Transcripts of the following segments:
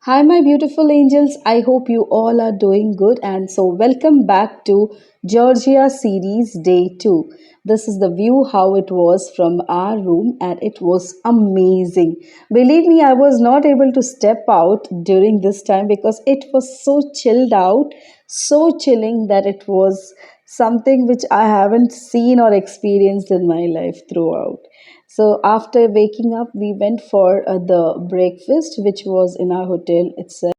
Hi, my beautiful angels. I hope you all are doing good. And so, welcome back to Georgia series day 2. This is the view how it was from our room, and it was amazing. Believe me, I was not able to step out during this time because it was so chilled out, so chilling that it was something which I haven't seen or experienced in my life throughout. So after waking up, we went for the breakfast, which was in our hotel itself.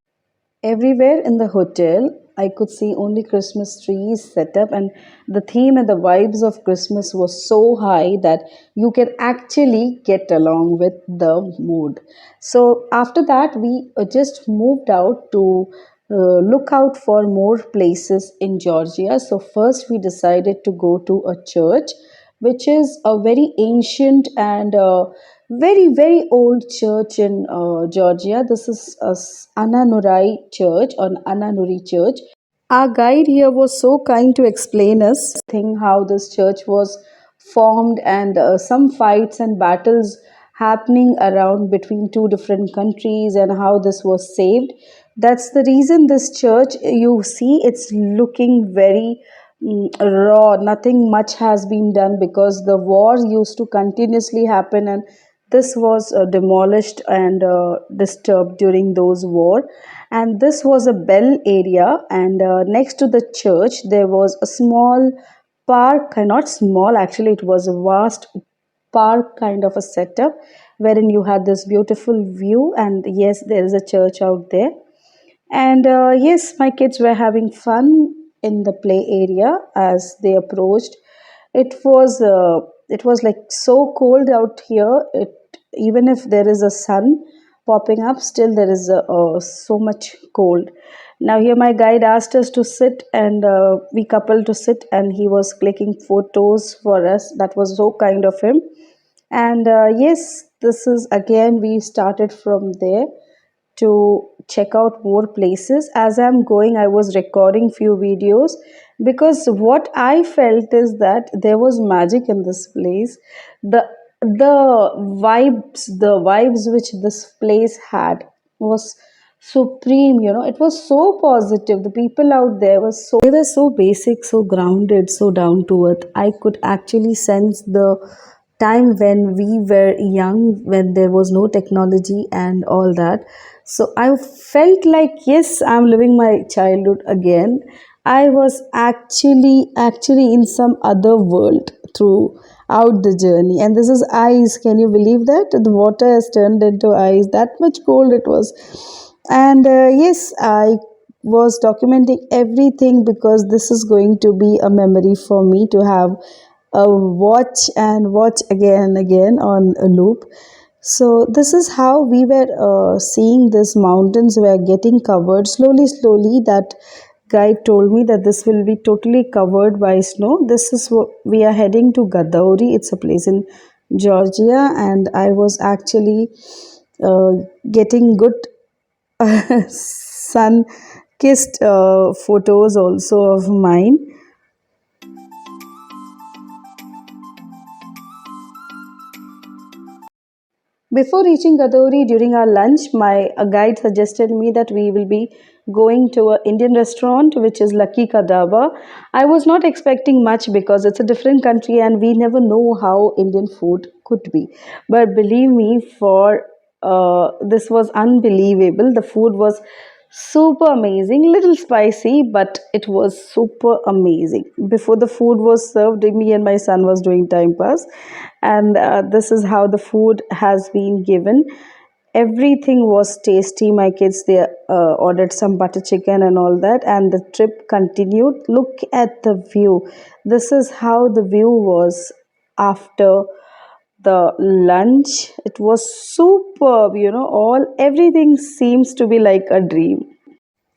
Everywhere in the hotel, I could see only Christmas trees set up, and the theme and the vibes of Christmas was so high that you can actually get along with the mood. So after that, we just moved out to look out for more places in Georgia. So first, we decided to go to a church, which is a very ancient and very old church in Georgia. This is Ananurai Church or Ananuri Church. Our guide here was so kind to explain us thing how this church was formed and some fights and battles happening around between two different countries and how this was saved. That's the reason this church you see it's looking very raw. Nothing much has been done because the war used to continuously happen, and this was demolished and disturbed during those war. And this was a bell area, and next to the church there was a small park, not small actually, it was a vast park kind of a setup wherein you had this beautiful view. And yes, there is a church out there. And yes, my kids were having fun in the play area as they approached. It was like so cold out here. It even if there is a sun popping up, still there is so much cold. Now here my guide asked us to sit, and we coupled to sit, and he was clicking photos for us. That was so kind of him. And yes, this is again we started from there to check out more places. As I'm going, I was recording few videos because what I felt is that there was magic in this place. The the vibes which this place had was supreme. It was so positive. The people out there was so, they were so basic, so grounded, so down to earth. I could actually sense the time when we were young, when there was no technology and all that. So I felt like, yes, I'm living my childhood again. I was actually in some other world throughout the journey. And this is ice. Can you believe that? The water has turned into ice. That much cold it was. And yes, I was documenting everything because this is going to be a memory for me to have a watch and watch again and again on a loop. So this is how we were seeing these mountains were getting covered slowly. That guide told me that this will be totally covered by snow. This is what we are heading to Gadauri. It's a place in Georgia, and I was actually uh, getting good sun kissed photos also of mine. Before reaching Gadouri during our lunch, my guide suggested me that we will be going to an Indian restaurant which is Lucky Kadaba. I was not expecting much because it's a different country and we never know how Indian food could be. But believe me, for this was unbelievable. The food was super amazing, little spicy, but it was super amazing. Before the food was served, me and my son was doing time pass, and this is how the food has been given. Everything was tasty. My kids they ordered some butter chicken and all that, and the trip continued. Look at the view. This is how the view was after the lunch. It was superb. All everything seems to be like a dream.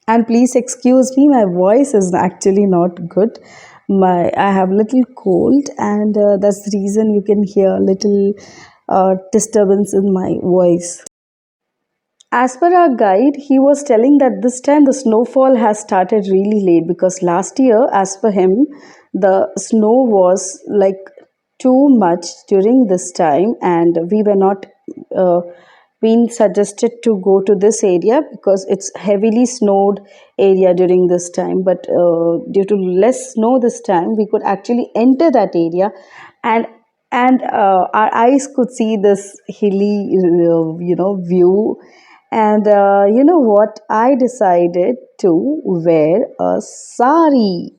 And please excuse me, my voice is actually not good. I have little cold, and that's the reason you can hear little disturbance in my voice. As per our guide, he was telling that this time the snowfall has started really late because last year, as per him, the snow was like too much during this time, and we were not uh, been suggested to go to this area because it's heavily snowed area during this time, but due to less snow this time we could actually enter that area, and our eyes could see this hilly view. And you know what, I decided to wear a sari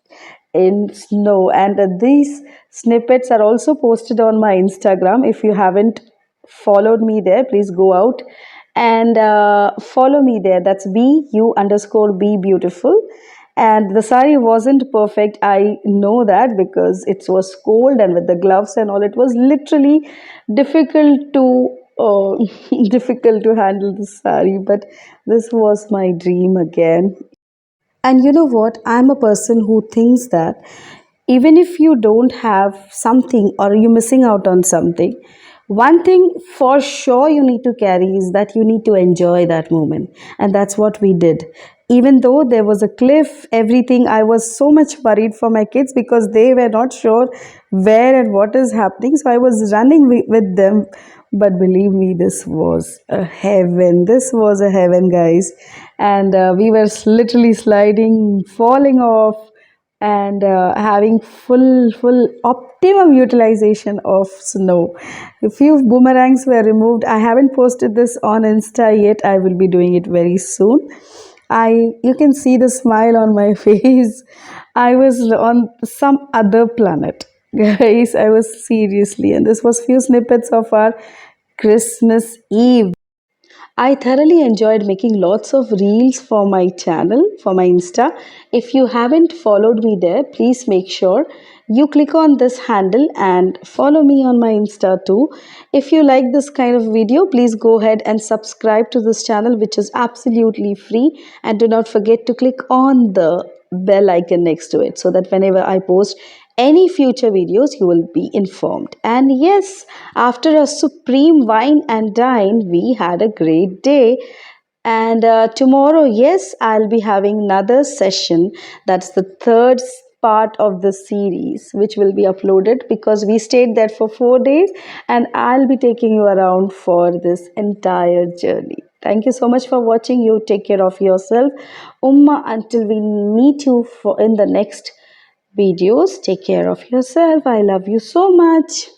in snow, and these snippets are also posted on my Instagram. If you haven't followed me there, please go out and follow me there. That's bu_be beautiful. And the sari wasn't perfect, I know that, because it was cold and with the gloves and all, it was literally difficult to difficult to handle the sari. But this was my dream again. And you know what? I'm a person who thinks that even if you don't have something or you're missing out on something, one thing for sure you need to carry is that you need to enjoy that moment. And that's what we did. Even though there was a cliff, everything, I was so much worried for my kids because they were not sure where and what is happening. So I was running with them. But believe me, this was a heaven. This was a heaven, guys. And we were literally sliding, falling off, and having full optimum utilization of snow. A few boomerangs were removed. I haven't posted this on Insta yet. I will be doing it very soon. I You can see the smile on my face. I was on some other planet, guys. I was seriously, and this was few snippets of our Christmas Eve. I thoroughly enjoyed making lots of reels for my channel, for my Insta. If you haven't followed me there, please make sure you click on this handle and follow me on my Insta too. If you like this kind of video, please go ahead and subscribe to this channel, which is absolutely free. And do not forget to click on the bell icon next to it so that whenever I post any future videos, you will be informed. And yes, after a supreme wine and dine, we had a great day. And tomorrow, yes, I'll be having another session. That's the third part of the series, which will be uploaded because we stayed there for 4 days, and I'll be taking you around for this entire journey. Thank you so much for watching. You take care of yourself. Umma, until we meet you for in the next videos, take care of yourself. I love you so much.